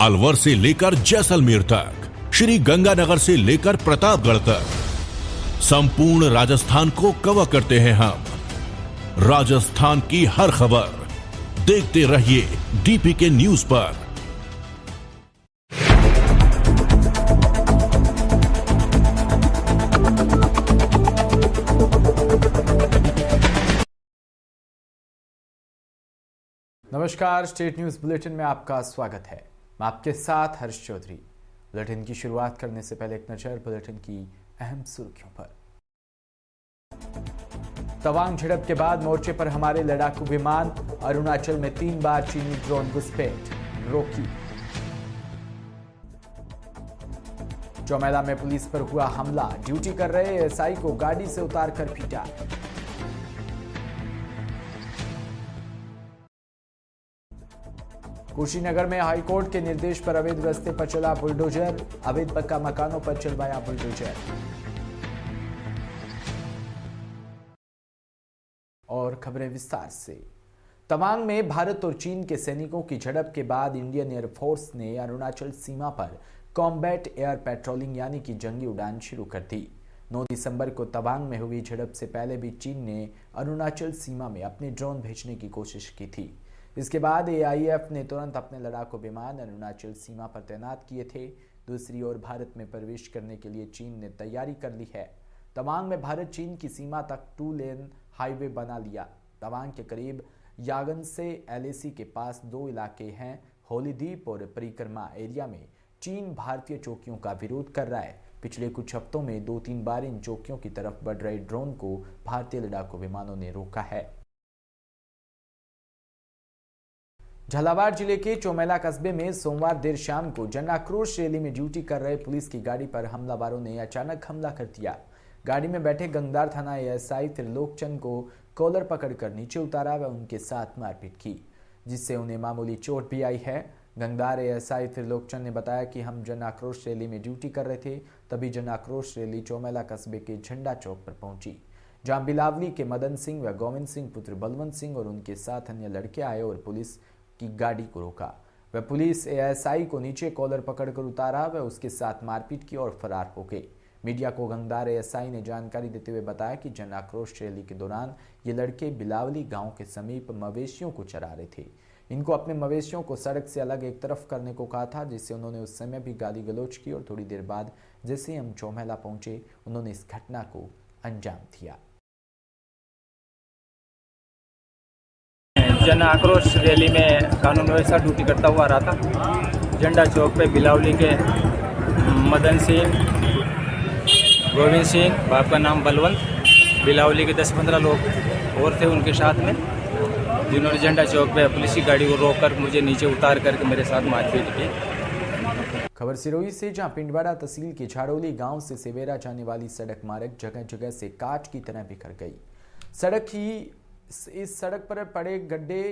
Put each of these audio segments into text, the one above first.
अलवर से लेकर जैसलमेर तक, श्री गंगानगर से लेकर प्रतापगढ़ तक, संपूर्ण राजस्थान को कवर करते हैं हम। राजस्थान की हर खबर देखते रहिए डीपीके न्यूज पर। नमस्कार, स्टेट न्यूज बुलेटिन में आपका स्वागत है। मैं आपके साथ हर्ष चौधरी। बुलेटिन की शुरुआत करने से पहले एक नजर बुलेटिन की अहम सुर्खियों पर। तवांग झड़प के बाद मोर्चे पर हमारे लड़ाकू विमान, अरुणाचल में 3 बार चीनी ड्रोन घुसपैठ रोकी। चौमेला में पुलिस पर हुआ हमला, ड्यूटी कर रहे एएसआई को गाड़ी से उतारकर पीटा। कुशीनगर में हाईकोर्ट के निर्देश पर अवैध रास्ते पर चला बुलडोजर, अवैध पक्का मकानों पर चलवाया बुलडोजर। और खबरें विस्तार से। तवांग में भारत और चीन के सैनिकों की झड़प के बाद इंडियन एयरफोर्स ने अरुणाचल सीमा पर कॉम्बैट एयर पेट्रोलिंग यानी कि जंगी उड़ान शुरू कर दी। 9 दिसंबर को तवांग में हुई झड़प से पहले भी चीन ने अरुणाचल सीमा में अपने ड्रोन भेजने की कोशिश की थी। इसके बाद एआईएफ ने तुरंत अपने लड़ाकू विमान अरुणाचल सीमा पर तैनात किए थे। दूसरी ओर भारत में प्रवेश करने के लिए चीन ने तैयारी कर ली है। तवांग में भारत चीन की सीमा तक 2 लेन हाईवे बना लिया। तवांग के करीब यागन से एलएसी के पास 2 इलाके हैं। होलीदीप और परिक्रमा एरिया में चीन भारतीय चौकियों का विरोध कर रहा है। पिछले कुछ हफ्तों में 2-3 बार इन चौकियों की तरफ बढ़ रहे ड्रोन को भारतीय लड़ाकू विमानों ने रोका है। झालावाड़ जिले के चौमेला कस्बे में सोमवार देर शाम को जन आक्रोश रैली में ड्यूटी कर रहे पुलिस की गाड़ी पर हमलावरों ने अचानक हमला कर दिया। गाड़ी में बैठे गंगदार थाना एएसआई त्रिलोकचंद को कॉलर पकड़कर नीचे उतारा व उनके साथ मारपीट की, जिससे उन्हें मामूली चोट भी आई है। गंगदार एएसआई त्रिलोकचंद ने बताया कि हम जन आक्रोश रैली में ड्यूटी कर रहे थे, तभी जन आक्रोश रैली चौमेला कस्बे के झंडा चौक पर पहुंची, जहां बिलावली के मदन सिंह व गोविंद सिंह पुत्र बलवंत सिंह और उनके साथ अन्य लड़के आए और पुलिस की गाड़ी को रोका। वह पुलिस एएसआई को नीचे कॉलर पकड़कर उतारा व उसके साथ मारपीट की और फरार हो गए। मीडिया को गंगदार एएसआई ने जानकारी देते हुए बताया कि जन आक्रोश रैली के दौरान ये लड़के बिलावली गांव के समीप मवेशियों को चरा रहे थे। इनको अपने मवेशियों को सड़क से अलग एक तरफ करने को कहा था, जिससे उन्होंने उस समय भी गाली गलौज की और थोड़ी देर बाद जैसे हम चौमेला पहुंचे उन्होंने इस घटना को अंजाम दिया। जन आक्रोश रैली में कानून व्यवस्था ड्यूटी करता हुआ रहा था। झंडा चौक पे बिलावली के मदन सिंह, गोविंद सिंह, बाप का नाम बलवंत, बिलावली के 10-15 लोग और थे उनके साथ में, जिन्होंने झंडा चौक पे पुलिस की गाड़ी को रोककर मुझे नीचे उतार करके मेरे साथ मारपीट की। खबर सिरोही से, जहां पिंडवाड़ा तहसील के झाड़ोली गांव से सेवेरा जाने वाली सड़क मार्ग जगह जगह से काट की तरह बिखर गई। इस सड़क पर पड़े गड्ढे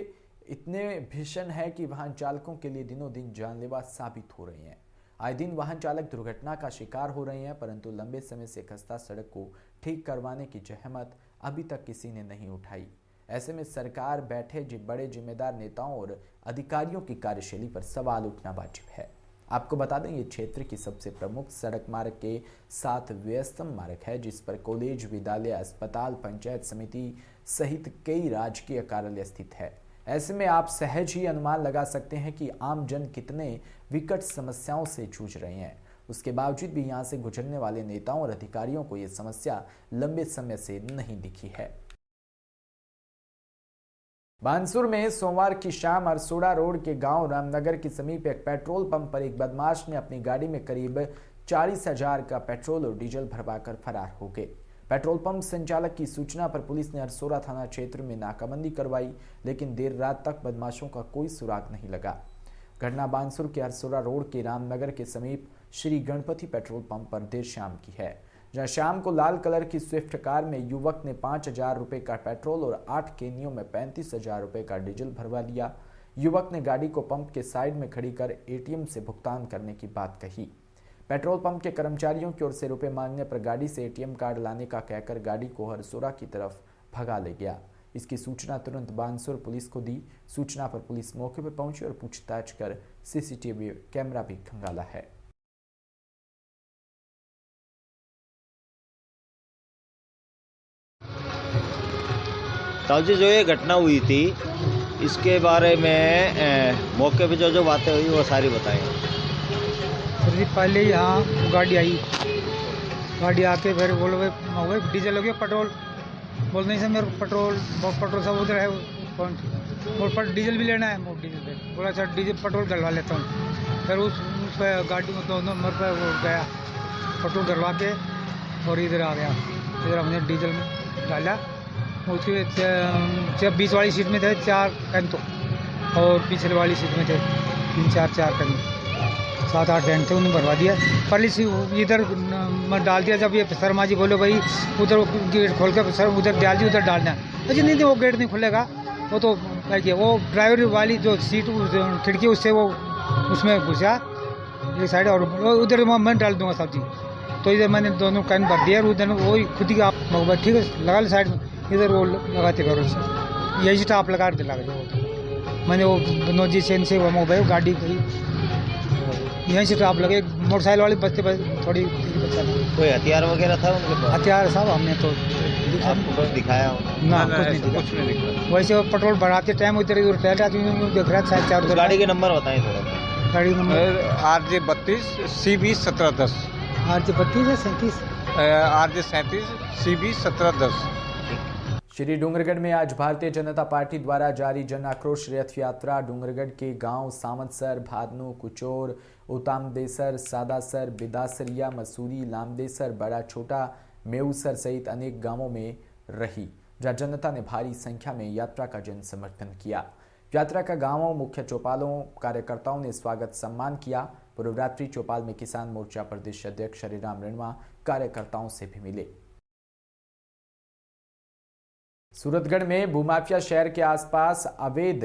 इतने भीषण है कि वाहन चालकों के लिए दिनों दिन जानलेवा साबित हो रहे हैं। आए दिन वाहन चालक दुर्घटना का शिकार हो रहे हैं, परंतु लंबे समय से खस्ता सड़क को ठीक करवाने की जहमत अभी तक किसी ने नहीं उठाई। ऐसे में सरकार बैठे बड़े जिम्मेदार नेताओं और अधिकारियों की कार्यशैली पर सवाल उठना वाजिब है। आपको बता दें, ये क्षेत्र की सबसे प्रमुख सड़क मार्ग के साथ व्यस्तम मार्ग है, जिस पर कॉलेज, विद्यालय, अस्पताल, पंचायत समिति सहित कई राजकीय कार्यालय स्थित है। ऐसे में आप सहज ही अनुमान लगा सकते हैं कि आम जन कितने विकट समस्याओं से जूझ रहे हैं। उसके बावजूद भी यहाँ से गुजरने वाले नेताओं और अधिकारियों को यह समस्या लंबे समय से नहीं दिखी है। बानसूर में सोमवार की शाम अरसोड़ा रोड के गांव रामनगर के समीप एक पेट्रोल पंप पर एक बदमाश ने अपनी गाड़ी में करीब 40,000 का पेट्रोल और डीजल भरवाकर फरार हो गए। पेट्रोल पंप संचालक की सूचना पर पुलिस ने अरसोड़ा थाना क्षेत्र में नाकाबंदी करवाई, लेकिन देर रात तक बदमाशों का कोई सुराग नहीं लगा। घटना बानसूर के अरसोड़ा रोड के रामनगर के समीप श्री गणपति पेट्रोल पंप पर देर शाम की है, जहां शाम को लाल कलर की स्विफ्ट कार में युवक ने 5,000 रुपए का पेट्रोल और 8 केनियों में 35,000 रुपए का डीजल भरवा लिया। युवक ने गाड़ी को पंप के साइड में खड़ी कर एटीएम से भुगतान करने की बात कही। पेट्रोल पंप के कर्मचारियों की ओर से रुपए मांगने पर गाड़ी से एटीएम कार्ड लाने का कहकर गाड़ी को हरसोरा की तरफ भगा ले गया। इसकी सूचना तुरंत बानसूर पुलिस को दी। सूचना पर पुलिस मौके पर पहुंची और पूछताछ कर सीसीटीवी कैमरा भी खंगाला है। ताऊ जी, जो ये घटना हुई थी इसके बारे में मौके पे जो बातें हुई वो सारी बताएं। सर जी, पहले यहाँ गाड़ी आके फिर बोलो भाई डीजल हो गया, पेट्रोल बोल नहीं सर मेरे पेट्रोल सब उधर है, कौन पर डीजल भी लेना है, वो डीजल पे बोला सर डीजल पेट्रोल डलवा लेता हूँ। फिर उस पर गाड़ी में 2 नंबर पर वो गया, पेट्रोल डलवा के और इधर आ गया। इधर हमने डीजल में डाला, उसके 20 वाली सीट में थे 4 कैन तो, और पिछले वाली सीट में थे 3-4 कैन, 7-8 कैन थे, उन्हें भरवा दिया। पुलिस इधर डाल दिया। जब ये शर्मा जी बोले भाई उधर गेट खोल के सर उधर डाल दी, उधर डालना है। अच्छा नहीं वो गेट नहीं खुलेगा, वो तो क्या वो ड्राइवर वाली जो सीट खिड़की उससे वो उसमें घुसा ये साइड, और उधर मैं डाल दूंगा सब्जी। तो इधर मैंने दोनों कैन भर दिया, उधर वो खुद ही आप ठीक है लगा ले साइड में, इधर वो लगाते करो यही स्टाफ लगा दिला मैंने वो नोजी से इनसे वो भाई गाड़ी गई यहीं से स्टाफ लगे। मोटरसाइकिल वाले बचते थोड़ी बचा। कोई हथियार वगैरह था उनके पास? हथियार साहब हमने तो आपको बस दिखाया ना, कुछ नहीं दिखा। वैसे वो पेट्रोल भराते टाइम इधर उधर टहल रहा था, देख रहा था 4 गाड़ी के नंबर बताएं थोड़ा। गाड़ी नंबर RJ 32 CB 1710, RJ 32 है 37 RJ 37 CB 1710। श्री डूंगरगढ़ में आज भारतीय जनता पार्टी द्वारा जारी जन आक्रोश रथ यात्रा डूंगरगढ़ के गांव सामतसर, भादनू, कुचोर, उतामदेसर, सादासर, बिदासरिया, मसूरी, लामदेसर, बड़ा छोटा, मेऊसर सहित अनेक गांवों में रही, जहां जनता ने भारी संख्या में यात्रा का जन समर्थन किया। यात्रा का गांवों मुख्य चौपालों कार्यकर्ताओं ने स्वागत सम्मान किया। पूर्व रात्रि चौपाल में किसान मोर्चा प्रदेश अध्यक्ष हरिराम रणवा कार्यकर्ताओं से भी मिले। सूरतगढ़ में भूमाफिया शहर के आसपास अवैध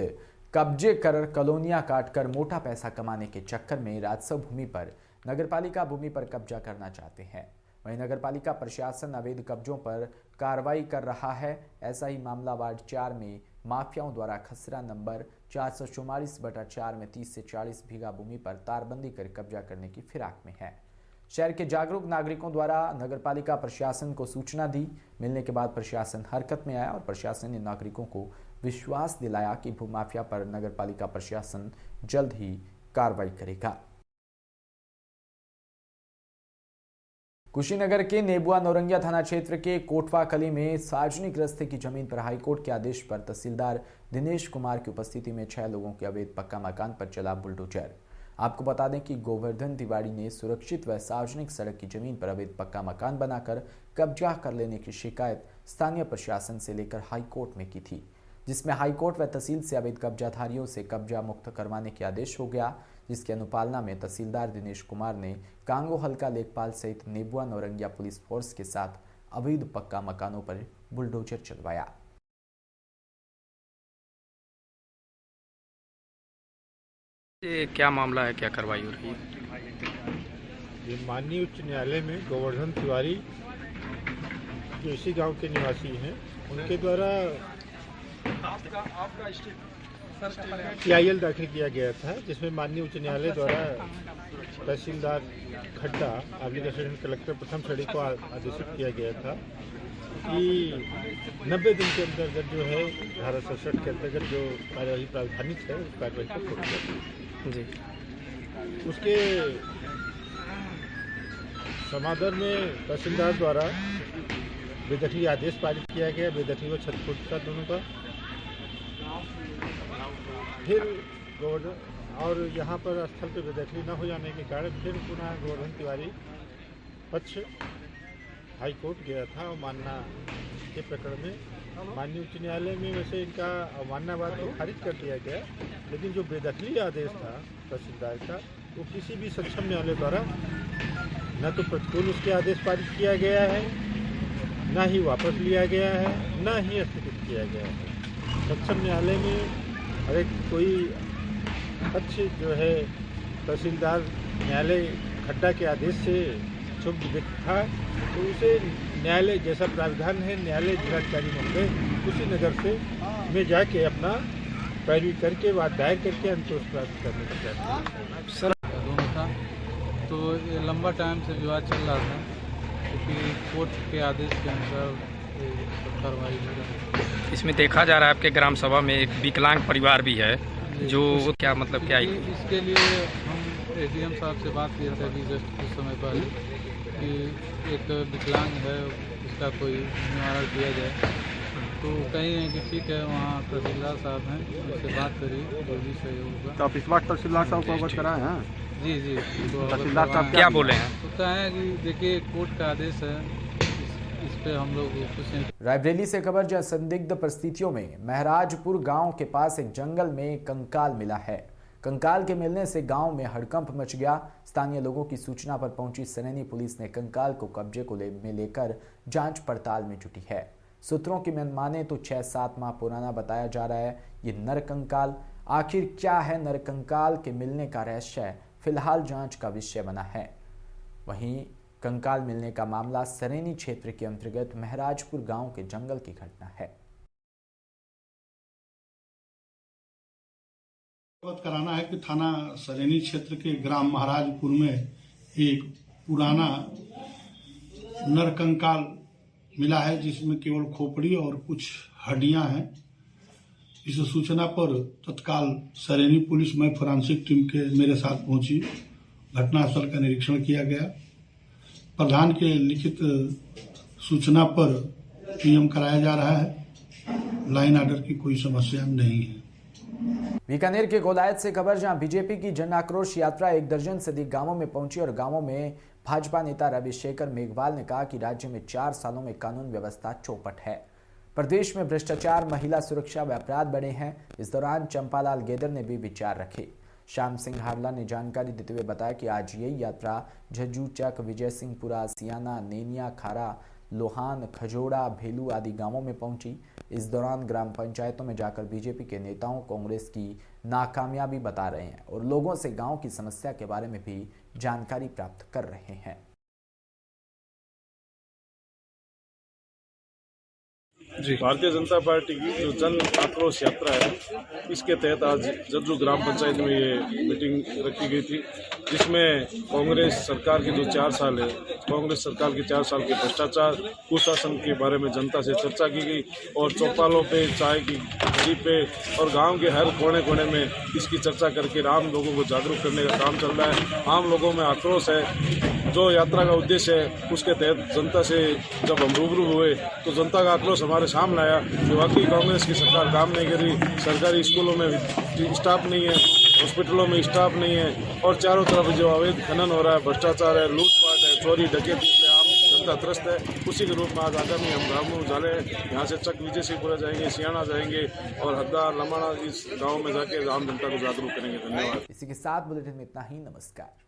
कब्जे कर कॉलोनियां काटकर मोटा पैसा कमाने के चक्कर में राजस्व भूमि पर नगरपालिका भूमि पर कब्जा करना चाहते हैं। वहीं नगरपालिका प्रशासन अवैध कब्जों पर कार्रवाई कर रहा है। ऐसा ही मामला वार्ड 4 में माफियाओं द्वारा खसरा नंबर 444/4 में 30 से 40 बीघा भूमि पर तारबंदी कर कब्जा करने की फिराक में है। शहर के जागरूक नागरिकों द्वारा नगरपालिका प्रशासन को सूचना दी। मिलने के बाद प्रशासन हरकत में आया और प्रशासन ने नागरिकों को विश्वास दिलाया कि भूमाफिया पर नगरपालिका प्रशासन जल्द ही कार्रवाई करेगा। कुशीनगर के नेबुआ नौरंगिया थाना क्षेत्र के कोटवा कली में सार्वजनिक रस्ते की जमीन पर हाईकोर्ट के आदेश पर तहसीलदार दिनेश कुमार की उपस्थिति में 6 लोगों के अवैध पक्का मकान पर चला बुलडोजर। आपको बता दें कि गोवर्धन तिवारी ने सुरक्षित व सार्वजनिक सड़क की जमीन पर अवैध पक्का मकान बनाकर कब्जा कर लेने की शिकायत स्थानीय प्रशासन से लेकर हाईकोर्ट में की थी, जिसमें हाईकोर्ट व तहसील से अवैध कब्जाधारियों से कब्जा मुक्त करवाने के आदेश हो गया, जिसकी अनुपालना में तहसीलदार दिनेश कुमार ने कांगो हल्का लेखपाल सहित नेबुआ नौरंगिया पुलिस फोर्स के साथ अवैध पक्का मकानों पर बुलडोजर चलवाया। ये क्या मामला है, क्या कार्रवाई हो रही है? ये माननीय उच्च न्यायालय में गोवर्धन तिवारी जो इसी गांव के निवासी हैं, उनके द्वारा PIL दाखिल किया गया था, जिसमें माननीय उच्च न्यायालय द्वारा तहसीलदार खड्डा एप्लीकेशन कलेक्टर प्रथम श्रेणी को आदेशित किया गया था कि 90 दिन के अंतर्गत जो है धारा 67 के अंतर्गत जो कार्यवाही प्रावधानित है उस कार्यवाही को छोड़ दिया जी। उसके समाधान में तहसीलदार द्वारा बेदखली आदेश पारित किया गया, बेदखली व छतफुट का दोनों का। फिर और यहाँ पर स्थल पर बेदखली न हो जाने के कारण फिर पुनः गोवर्धन तिवारी पक्ष हाई कोर्ट गया था। अवमानना के प्रकरण में माननीय उच्च न्यायालय में वैसे इनका अवमाननावाद को खारिज कर दिया गया, लेकिन जो बेदखली आदेश था तहसीलदार का वो किसी भी सक्षम न्यायालय द्वारा न तो प्रतिकूल उसके आदेश पारित किया गया है, न ही वापस लिया गया है, न ही स्थगित किया गया है। सक्षम न्यायालय में अगर कोई पक्ष जो है तहसीलदार न्यायालय खड्डा के आदेश से क्षुब्ध व्यक्ति था तो उसे न्यायालय जैसा प्रावधान है न्यायालय जिलाधिकारी महोदय कुशीनगर से में जाके अपना पैरवी करके बात दायर करके अंतोष प्राप्त करने का प्रयास सर दोनों था तो ये लंबा टाइम से विवाद चल रहा था क्योंकि कोर्ट के आदेश के अनुसार कार्रवाई हो रही है। इसमें देखा जा रहा है आपके ग्राम सभा में एक विकलांग परिवार भी है जो क्या मतलब क्या इसके लिए हम एडीएम साहब से बात किए थे अभी जस्ट कुछ समय पहले कि एक विकलांग है उसका कोई निवारण किया जाए तो कहीं है कि ठीक है वहाँ तहसीलदार साहब हैं उनसे बात करिए जो भी सहयोग होगा। तो आप इस बार तहसीलदार साहब को अवगत कराए हैं? जी जी तो तहसीलदार साहब क्या बोले हैं? तो कहें कि देखिए कोर्ट का आदेश है इस पे हम लोग कुछ नहीं। रायबरेली से खबर जहां संदिग्ध परिस्थितियों में महराजपुर गांव के पास एक जंगल में कंकाल मिला है। कंकाल के मिलने से गांव में हड़कंप मच गया। स्थानीय लोगों की सूचना पर पहुंची सनैनी पुलिस ने कंकाल को कब्जे को लेकर जांच पड़ताल में जुटी है। सूत्रों की माने तो 6-7 माह पुराना बताया जा रहा है ये नर कंकाल। आखिर क्या है नर कंकाल के मिलने का रहस्य, फिलहाल जांच का विषय बना है। वहीं कंकाल मिलने का मामला सनैनी क्षेत्र के अंतर्गत महराजपुर गांव के जंगल की घटना है। अवगत कराना है कि थाना सनैनी क्षेत्र के ग्राम महाराजपुर में एक पुराना नर कंकाल मिला है जिसमें केवल खोपड़ी और कुछ हड्डियां हैं। इस सूचना पर तत्काल सनैनी पुलिस में फोरेंसिक टीम के मेरे साथ पहुंची। घटनास्थल का निरीक्षण किया गया। प्रधान के लिखित सूचना पर पीएम कराया जा रहा है। लाइन ऑर्डर की कोई समस्या नहीं है। बीकानेर के गोलायत से खबर जहां बीजेपी की जन आक्रोश यात्रा 1 दर्जन से अधिक गांवों में पहुंची और गांवों में भाजपा नेता रविशेखर मेघवाल ने कहा कि राज्य में 4 सालों में कानून व्यवस्था चौपट है। प्रदेश में भ्रष्टाचार, महिला सुरक्षा व अपराध बढ़े हैं। इस दौरान चंपालाल गेदर ने भी विचार रखे। श्याम सिंह हारला ने जानकारी देते हुए बताया कि आज यही यात्रा झज्जू चक, विजय सिंहपुरा, सियाना, नेनिया, खारा, लोहान, खजोड़ा, भेलू आदि गांवों में पहुंची। इस दौरान ग्राम पंचायतों में जाकर बीजेपी के नेताओं कांग्रेस की नाकामयाबी बता रहे हैं और लोगों से गांव की समस्या के बारे में भी जानकारी प्राप्त कर रहे हैं। जी, भारतीय जनता पार्टी की जो जन आक्रोश यात्रा है इसके तहत आज जज्जू ग्राम पंचायत में ये मीटिंग रखी गई थी जिसमें कांग्रेस सरकार की जो 4 साल है, कांग्रेस सरकार के 4 साल के भ्रष्टाचार कुशासन के बारे में जनता से चर्चा की गई और चौपालों पे, चाय की खड़ी पे और गांव के हर कोने कोने में इसकी चर्चा करके आम लोगों को जागरूक करने का काम चल रहा है। आम लोगों में आक्रोश है। जो यात्रा का उद्देश्य है उसके तहत जनता से जब हम रूबरू हुए तो जनता का आक्रोश हमारे सामने आया कि वाकई कांग्रेस की सरकार काम नहीं कर रही। सरकारी स्कूलों में स्टाफ नहीं है, हॉस्पिटलों में स्टाफ नहीं है और चारों तरफ जो अवैध खनन हो रहा है, भ्रष्टाचार है, लूटपाट है, चोरी डकैती से आम जनता त्रस्त है। उसी के रूप में आज आगामी हम गाँव में जाले यहाँ से चक विजय सिंहपुरा जाएंगे, सियाना जाएंगे और हद्दा लमाणा इस गाँव में जाके आम जनता को जागरूक करेंगे। धन्यवाद। इसी के साथ बुलेटिन में इतना ही। नमस्कार।